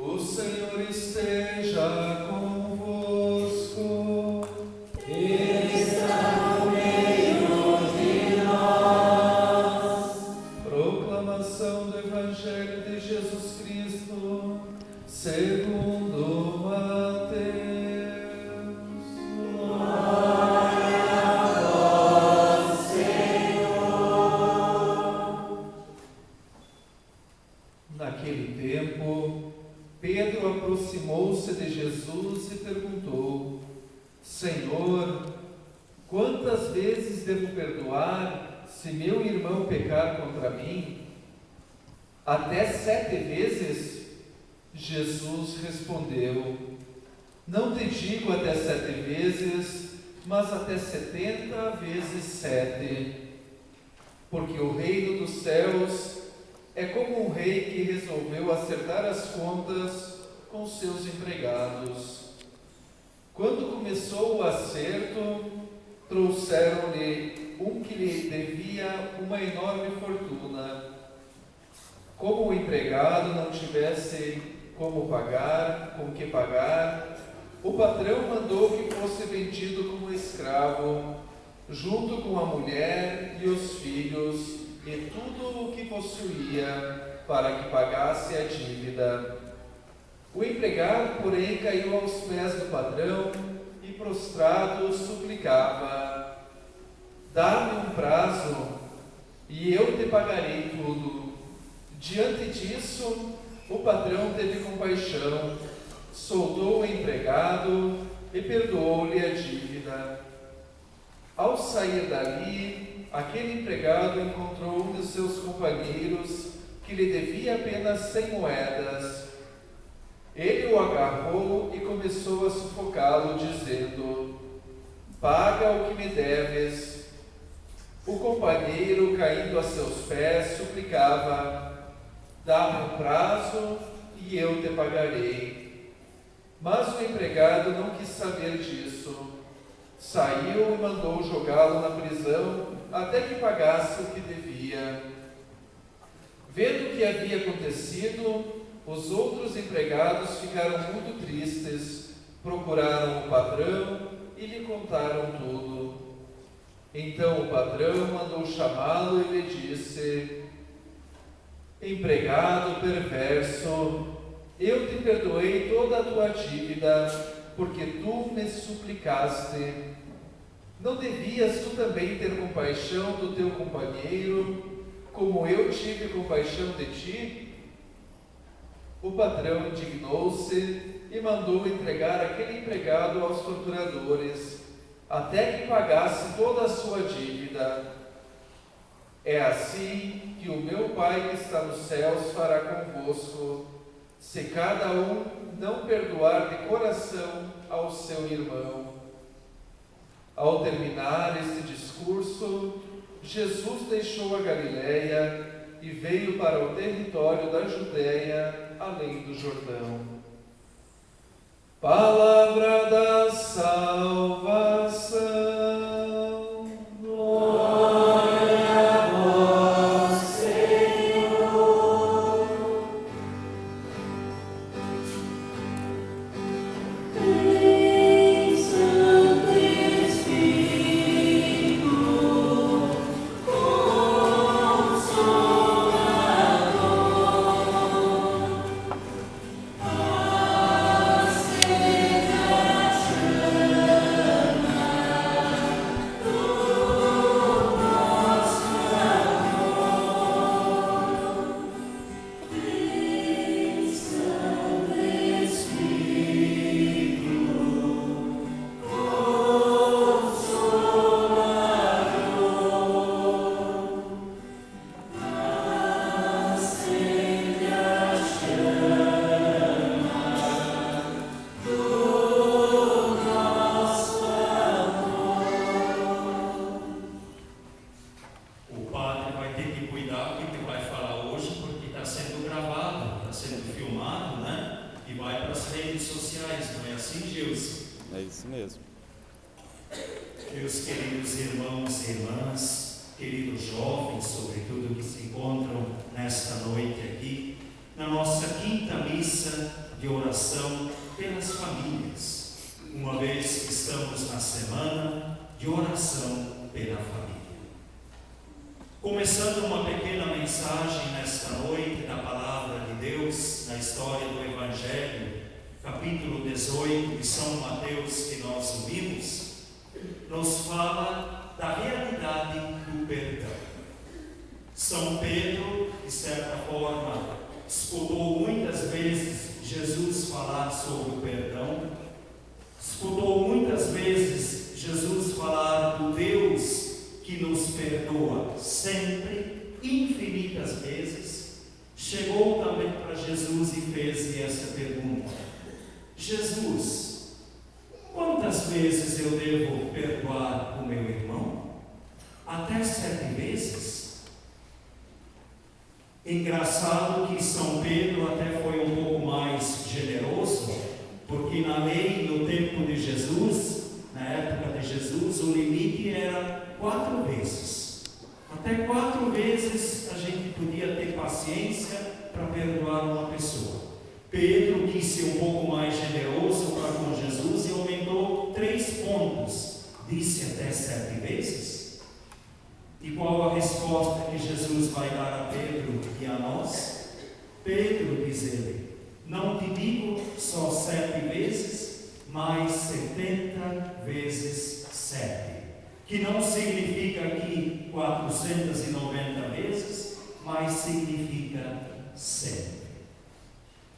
O Senhor esteja convosco. Está no meio de nós. Proclamação do Evangelho de Jesus Cristo, segundo Mateus. Glória a vós, Senhor. Naquele tempo, Pedro aproximou-se de Jesus e perguntou: Senhor, quantas vezes devo perdoar se meu irmão pecar contra mim? Até 7 vezes? Jesus respondeu: Não te digo até 7 vezes, mas até 70 vezes 7. Porque o reino dos céus é como um rei que resolveu acertar as contas com seus empregados. Quando começou o acerto, trouxeram-lhe um que lhe devia uma enorme fortuna. Como o empregado não tivesse com que pagar, o patrão mandou que fosse vendido como escravo, junto com a mulher e os filhos e tudo o que possuía, para que pagasse a dívida. O empregado, porém, caiu aos pés do patrão e, prostrado, suplicava: Dá-me um prazo e eu te pagarei tudo. Diante disso, o patrão teve compaixão, soltou o empregado e perdoou-lhe a dívida. Ao sair dali, aquele empregado encontrou um de seus companheiros que lhe devia apenas 100 moedas. Ele o agarrou e começou a sufocá-lo, dizendo: Paga o que me deves. O companheiro, caindo a seus pés, suplicava: Dá-me um prazo e eu te pagarei. Mas o empregado não quis saber disso. Saiu e mandou jogá-lo na prisão até que pagasse o que devia. Vendo o que havia acontecido, os outros empregados ficaram muito tristes, procuraram o patrão e lhe contaram tudo. Então o patrão mandou chamá-lo e lhe disse: Empregado perverso, eu te perdoei toda a tua dívida, porque tu me suplicaste. Não devias tu também ter compaixão do teu companheiro, como eu tive compaixão de ti? O patrão indignou-se e mandou entregar aquele empregado aos torturadores, até que pagasse toda a sua dívida. É assim que o meu Pai que está nos céus fará convosco, se cada um não perdoar de coração ao seu irmão. Ao terminar este discurso, Jesus deixou a Galiléia e veio para o território da Judéia, além do Jordão. Palavra da salvação. Glória a vós, Senhor. Vem, Santo Espírito, Consolador, acende a chama do nosso amor. Vem, Santo Espírito, Consolador, acende a chama do nosso amor. O padre vai ter que cuidar do que vai falar hoje, porque está sendo gravado, está sendo filmado, né? E vai para as redes sociais, não é assim, Gilson? É isso mesmo. Meus queridos irmãos e irmãs, queridos jovens, sobretudo, que se encontram nesta noite aqui, na nossa quinta missa missa de oração pelas famílias, uma vez que estamos na semana de oração pela família. Começando uma pequena mensagem nesta noite da Palavra de Deus, na história do Evangelho, capítulo 18 de São Mateus, que nós ouvimos, nos fala da realidade do perdão. São Pedro, de certa forma, escutou muitas vezes Jesus falar sobre o perdão, escutou muitas vezes Jesus falar do Deus que nos perdoa sempre, infinitas vezes. Chegou também para Jesus e fez essa pergunta: Jesus, quantas vezes eu devo perdoar o meu irmão? Até 7 vezes? Engraçado que São Pedro até foi um pouco mais generoso, porque na lei, no tempo de Jesus, na época de Jesus, o limite era 4 vezes. Até 4 vezes a gente podia ter paciência para perdoar uma pessoa. Pedro quis ser um pouco mais generoso para com Jesus e aumentou 3 pontos. Disse até 7 vezes. E qual a resposta que Jesus vai dar a Pedro e a nós? Pedro, diz ele, não te digo só 7 vezes, mas 70 vezes 7. Que não significa aqui 490 vezes, mas significa 100.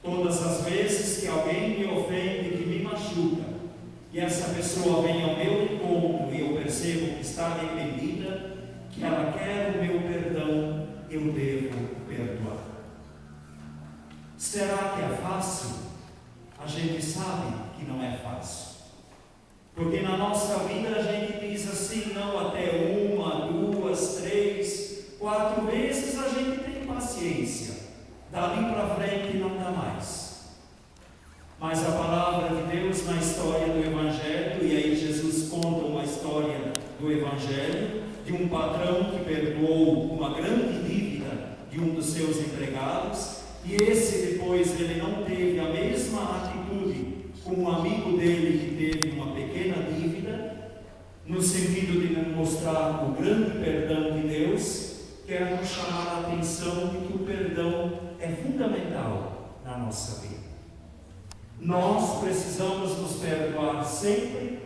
Todas as vezes que alguém me ofende, que me machuca, e essa pessoa vem ao meu encontro e eu percebo que está arrependida, que ela quer o meu perdão, eu devo perdoar. Será que é fácil? A gente sabe que não é fácil. Porque na nossa vida a gente diz assim, não, até 1, 2, 3, 4 vezes a gente tem paciência. Dali para frente não dá mais. Mas a palavra de Deus na história do Evangelho, e aí Jesus conta uma história do Evangelho, de um patrão que perdoou uma grande dívida de um dos seus empregados, e esse depois ele não teve a mesma atitude com um amigo dele que teve uma pequena dívida, no sentido de nos mostrar o grande perdão de Deus. Quero nos chamar a atenção de que o perdão é fundamental na nossa vida. Nós precisamos nos perdoar sempre,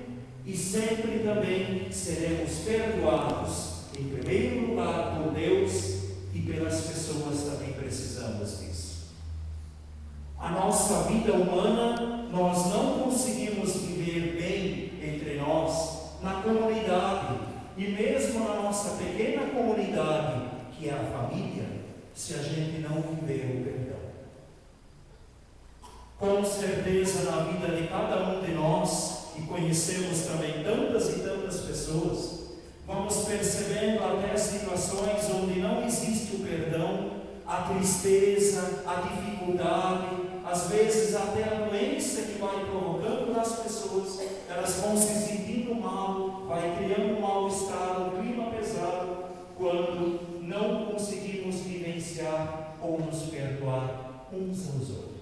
e sempre também seremos perdoados, em primeiro lugar por Deus, e pelas pessoas também precisamos disso. A nossa vida humana, nós não conseguimos viver bem entre nós, na comunidade, e mesmo na nossa pequena comunidade, que é a família, se a gente não viver o perdão. Com certeza, na vida de cada um de nós, e conhecemos também tantas e tantas pessoas, vamos percebendo até situações onde não existe o perdão, a tristeza, a dificuldade, às vezes até a doença que vai provocando nas pessoas, elas vão se sentindo mal, vai criando um mal-estar, um clima pesado, quando não conseguimos vivenciar ou nos perdoar uns aos outros.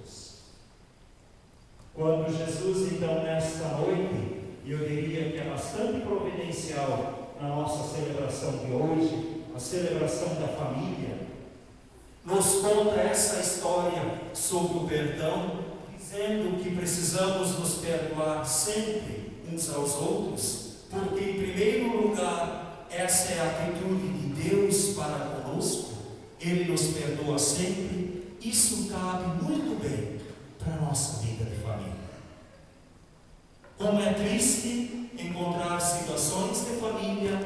Quando Jesus, então, nesta noite, e eu diria que é bastante providencial na nossa celebração de hoje, a celebração da família, nos conta essa história sobre o perdão, dizendo que precisamos nos perdoar sempre uns aos outros, porque, em primeiro lugar, essa é a atitude de Deus para conosco. Ele nos perdoa sempre. Isso cabe muito bem para a nossa vida de família. Como é triste encontrar situações de família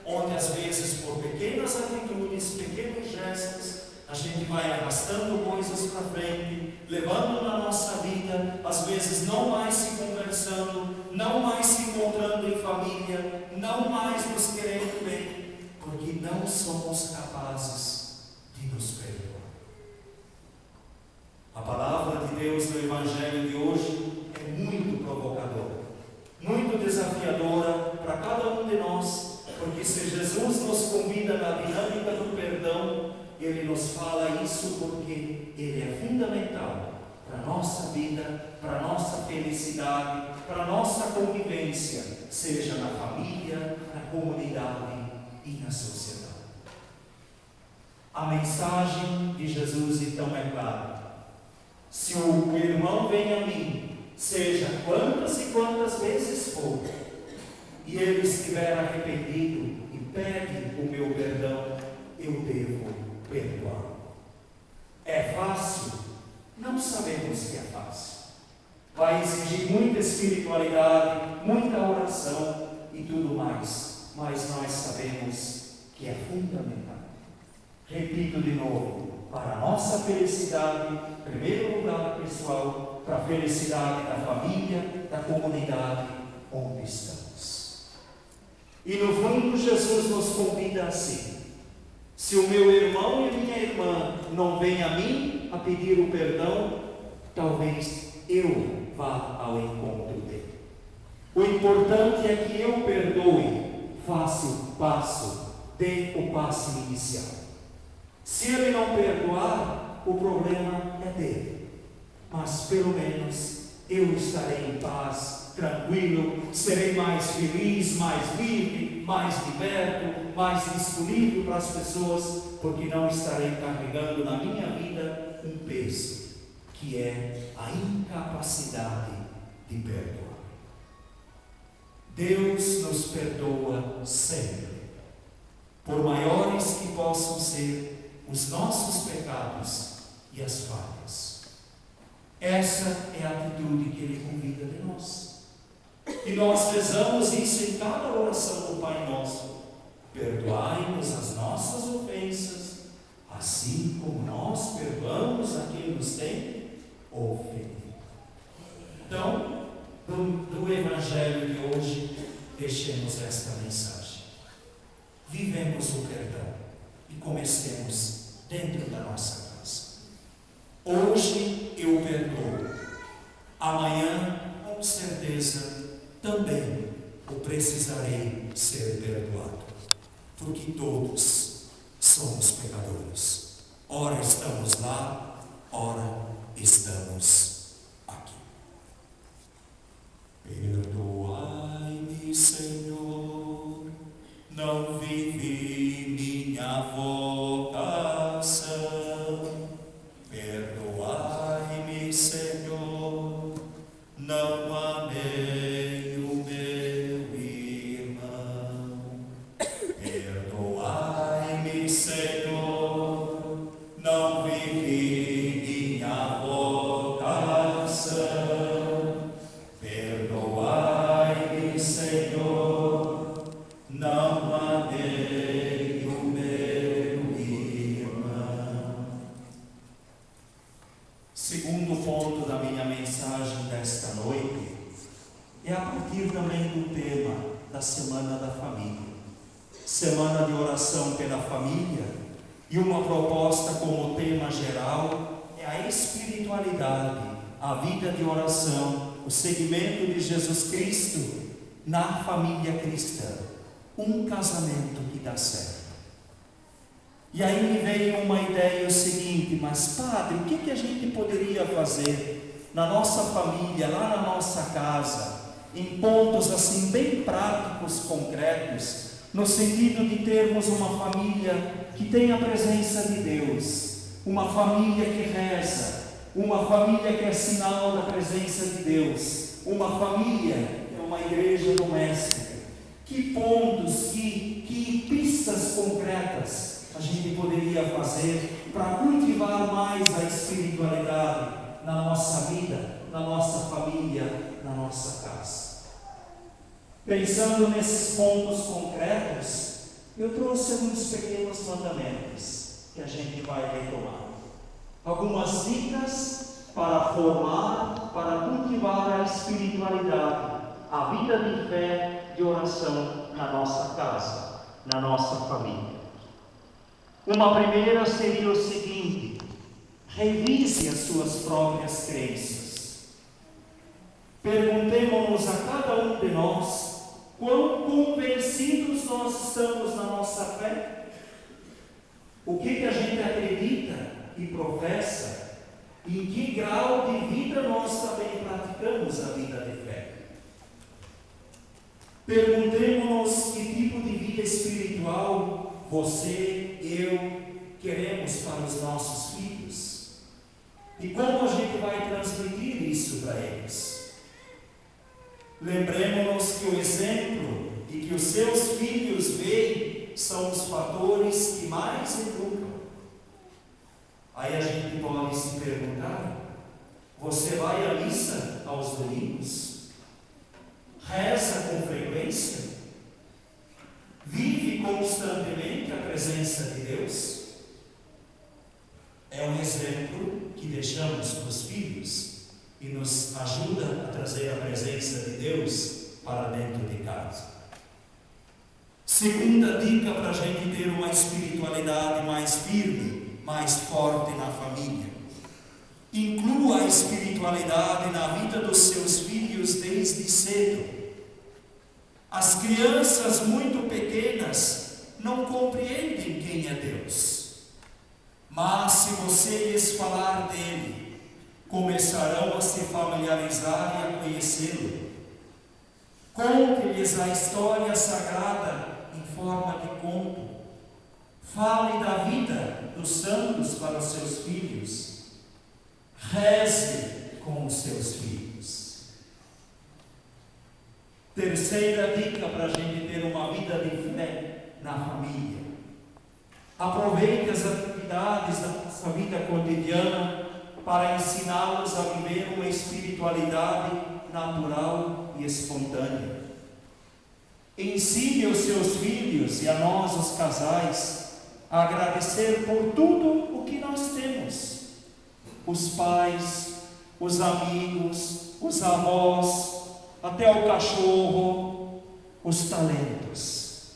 onde, às vezes, por pequenas atitudes, pequenos gestos, a gente vai arrastando coisas para frente, levando na nossa vida, às vezes não mais se conversando, não mais se encontrando em família, não mais nos querendo bem, porque não somos capazes de nos perdoar. A palavra de Deus no Evangelho de hoje é muito provocadora, muito desafiadora para cada um de nós, porque se Jesus nos convida na dinâmica do perdão, Ele nos fala isso porque Ele é fundamental para a nossa vida, para a nossa felicidade, para a nossa convivência, seja na família, na comunidade e na sociedade. A mensagem de Jesus então é clara. Se o irmão vem a mim, seja quantas e quantas vezes for, e ele estiver arrependido e pede o meu perdão, eu devo perdoar. É fácil? Não sabemos que é fácil. Vai exigir muita espiritualidade, muita oração e tudo mais, mas nós sabemos que é fundamental. Repito de novo, para a nossa felicidade, em primeiro lugar pessoal, para a felicidade da família, da comunidade onde estamos. E no fundo Jesus nos convida assim: se o meu irmão e a minha irmã não vêm a mim a pedir o perdão, talvez eu vá ao encontro dele. O importante é que eu perdoe, faça o passo, dê o passo inicial. Se ele não perdoar, o problema é dele. Mas pelo menos eu estarei em paz, tranquilo, serei mais feliz, mais livre, mais liberto, mais disponível para as pessoas, porque não estarei carregando na minha vida um peso, que é a incapacidade de perdoar. Deus nos perdoa sempre, por maiores que possam ser os nossos pecados e as falhas. Essa é a atitude que Ele convida de nós. E nós rezamos isso em cada oração do Pai Nosso. Perdoai-nos as nossas ofensas, assim como nós perdoamos a quem nos tem ofendido. Então, do Evangelho de hoje, deixemos esta mensagem. Vivemos o perdão e comecemos dentro da nossa casa. Hoje eu perdoo. Amanhã, com certeza, também eu precisarei ser perdoado. Porque todos somos pecadores. Ora estamos lá, ora estamos aqui. Perdoai-me, Senhor, não vivi minha vocação. Perdoai-me, Senhor, não amei o meu irmão. Perdoai-me, Senhor, não vivi minha vocação. Perdoai-me, Senhor, não amei o meu irmão. Segundo ponto da minha mensagem desta noite é a partir também do tema da Semana da Família. Semana de oração pela família, e uma proposta como tema geral é a espiritualidade, a vida de oração, o seguimento de Jesus Cristo na família cristã. Um casamento que dá certo. E aí me veio uma ideia, o seguinte: mas padre, o que a gente poderia fazer na nossa família, lá na nossa casa, em pontos assim bem práticos, concretos, no sentido de termos uma família que tem a presença de Deus, uma família que reza, uma família que é sinal da presença de Deus, uma família que é uma igreja doméstica. Que pontos, que pistas concretas a gente poderia fazer para cultivar mais a espiritualidade na nossa vida, na nossa família, na nossa casa? Pensando nesses pontos concretos, eu trouxe alguns pequenos mandamentos que a gente vai retomar. Algumas dicas para formar, para cultivar a espiritualidade, a vida de fé, de oração na nossa casa, na nossa família. Uma primeira seria o seguinte: revise as suas próprias crenças. Perguntemos-nos a cada um de nós quão convencidos nós estamos na nossa fé. O que a gente acredita e professa Em que grau de vida nós também praticamos a vida de fé? Perguntemos-nos que tipo de vida espiritual você, eu, queremos para os nossos filhos. E como a gente vai transmitir isso para eles? Lembremos-nos que o exemplo e que os seus filhos veem são os fatores que mais educam. Aí a gente pode se perguntar: você vai à missa aos domingos? Reza com frequência? Vive constantemente a presença de Deus? É um exemplo que deixamos para os filhos e nos ajuda a trazer a presença de Deus para dentro de casa. Segunda dica para a gente ter uma espiritualidade mais firme, mais forte na família: inclua a espiritualidade na vida dos seus filhos desde cedo. As crianças muito pequenas não compreendem quem é Deus, mas se você lhes falar dele, começarão a se familiarizar e a conhecê-lo. Conte-lhes a história sagrada em forma de conto. Fale da vida dos santos para os seus filhos. Reze com os seus filhos. Terceira dica para a gente ter uma vida de fé na família: aproveite as atividades da nossa vida cotidiana para ensiná-los a viver uma espiritualidade natural e espontânea. Ensine os seus filhos e a nós, os casais, a agradecer por tudo o que nós temos: os pais, os amigos, os avós, até o cachorro, os talentos.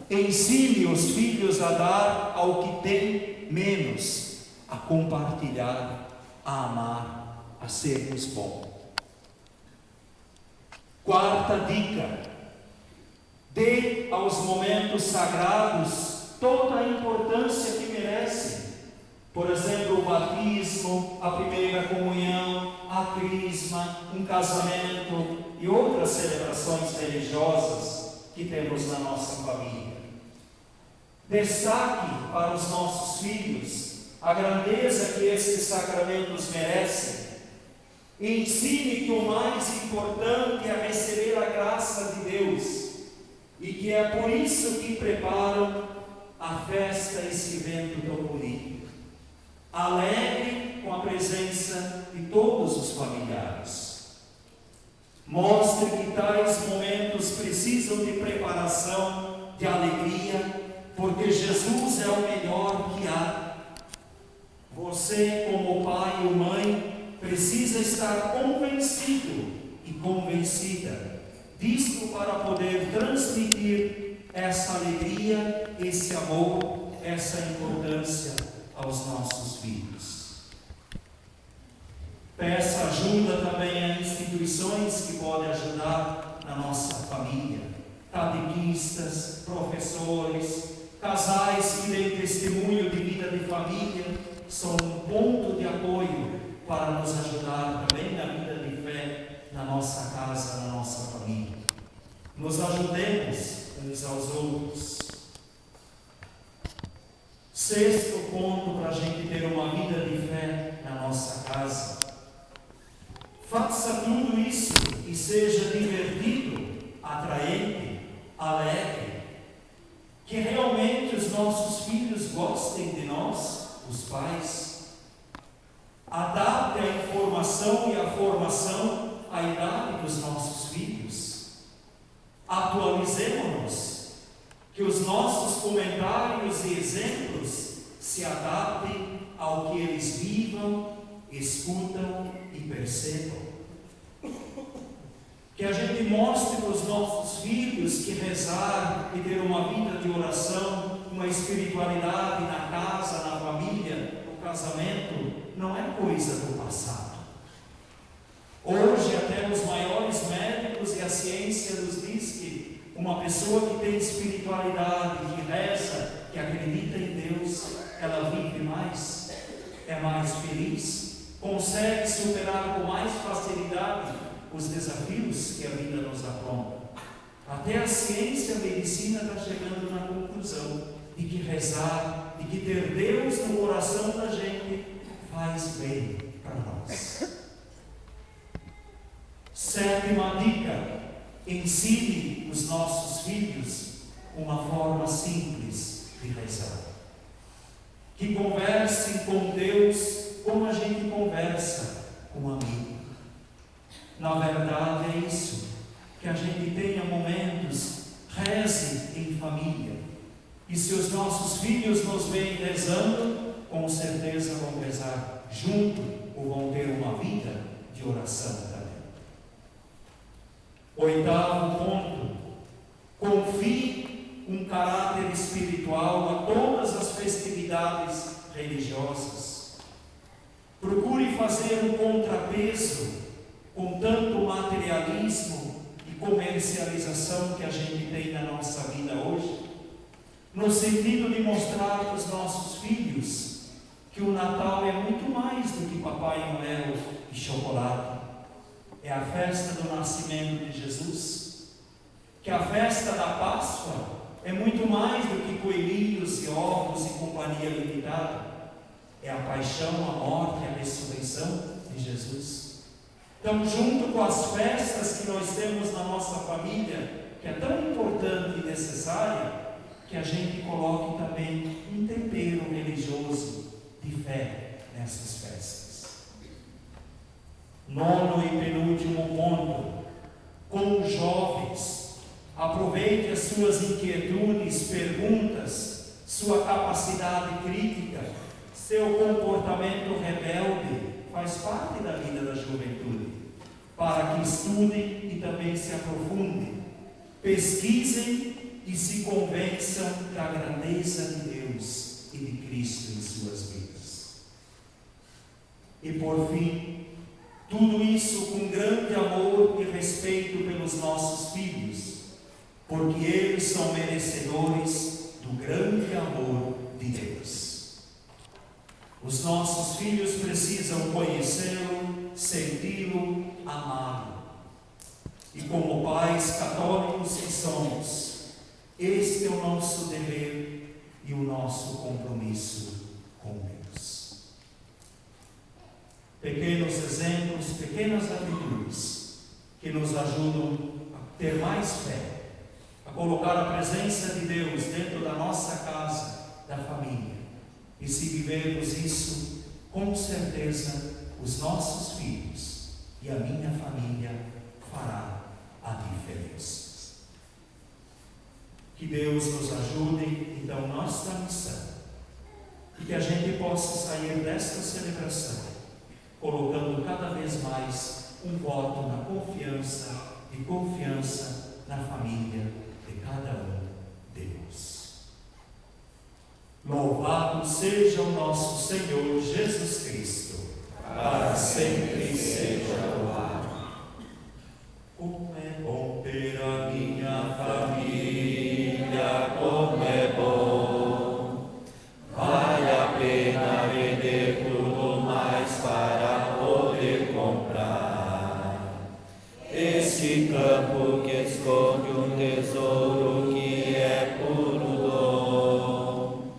Ensine os filhos a dar ao que tem menos, a compartilhar, a amar, a sermos bons. Quarta dica: dê aos momentos sagrados toda a importância que merecem. Por exemplo, o batismo, a primeira comunhão, a crisma, um casamento e outras celebrações religiosas que temos na nossa família. Destaque para os nossos filhos a grandeza que esses sacramentos merecem. Ensine que o mais importante é receber a graça de Deus e que é por isso que preparam a festa, esse evento tão bonito. Alegre com a presença de todos os familiares. Mostre que tais momentos precisam de preparação, de alegria, porque Jesus é o melhor que há. Você, como pai ou mãe, precisa estar convencido e convencida disto para poder transmitir essa alegria, esse amor, essa importância aos nossos filhos. Peça ajuda também a instituições que podem ajudar na nossa família: catequistas, professores, casais que dêem testemunho de vida de família, são um ponto de apoio para nos ajudar também na vida de fé na nossa casa, na nossa família. Nos ajudemos uns aos outros. Sexto ponto para a gente ter uma vida de fé na nossa casa: faça tudo isso e seja divertido, atraente, alegre, que realmente os nossos filhos gostem de nós, os pais. Adapte a informação e a formação à idade dos nossos filhos. Atualizemos-nos, que os nossos comentários e exemplos se adaptem ao que eles vivam, escutam e percebam. Que a gente mostre para os nossos filhos que rezar e ter uma vida de oração, uma espiritualidade na casa, na família, no casamento, não é coisa do passado. Hoje até os maiores médicos e a ciência nos diz que uma pessoa que tem espiritualidade, que reza, que acredita em Deus, ela vive mais, é mais feliz, consegue superar com mais facilidade os desafios que a vida nos apronta. Até a ciência e a medicina está chegando na conclusão de que rezar, de que ter Deus no coração da gente faz bem para nós. Sétima dica: ensine os nossos filhos uma forma simples de rezar. Que conversem com Deus como a gente conversa com um amigo. Na verdade é isso, que a gente tenha momentos, reze em família. E se os nossos filhos nos veem rezando, com certeza vão rezar junto ou vão ter uma vida de oração também. Oitavo ponto: confie um caráter espiritual a todas as festividades religiosas. Procure fazer um contrapeso com tanto materialismo e comercialização que a gente tem na nossa vida hoje, no sentido de mostrar para os nossos filhos que o Natal é muito mais do que Papai Noel e chocolate. É a festa do nascimento de Jesus, que a festa da Páscoa é muito mais do que coelhinhos e ovos e companhia limitada. É a paixão, a morte e a ressurreição de Jesus. Então, junto com as festas que nós temos na nossa família, que é tão importante e necessária, que a gente coloque também um tempero religioso de fé nessas festas. Nono e penúltimo ponto: com os jovens, aproveite as suas inquietudes, perguntas, sua capacidade crítica, seu comportamento rebelde, faz parte da vida da juventude, para que estudem e também se aprofundem, pesquisem e se convençam da grandeza de Deus e de Cristo em suas vidas. E por fim, tudo isso com grande amor e respeito pelos nossos filhos, porque eles são merecedores do grande amor de Deus. Os nossos filhos precisam conhecê-lo, senti-lo, amá-lo. E como pais católicos que somos, este é o nosso dever e o nosso compromisso com Deus. Pequenos exemplos, pequenas atitudes que nos ajudam a ter mais fé, a colocar a presença de Deus dentro da nossa casa, da família. E se vivermos isso, com certeza os nossos filhos e a minha família fará a diferença. Que Deus nos ajude, então, nesta missão, e que a gente possa sair desta celebração colocando cada vez mais um voto na confiança e confiança na família de cada um de nós. Louvado seja o nosso Senhor Jesus Cristo, para sempre seja louvado. Como é bom ter a minha família, como é bom. Vale a pena vender tudo mais para poder comprar esse campo que esconde um tesouro que é puro dom.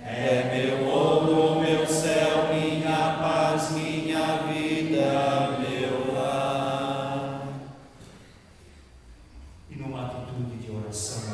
É meu ouro, meu céu, minha paz, minha vida, meu lar. E numa atitude de oração,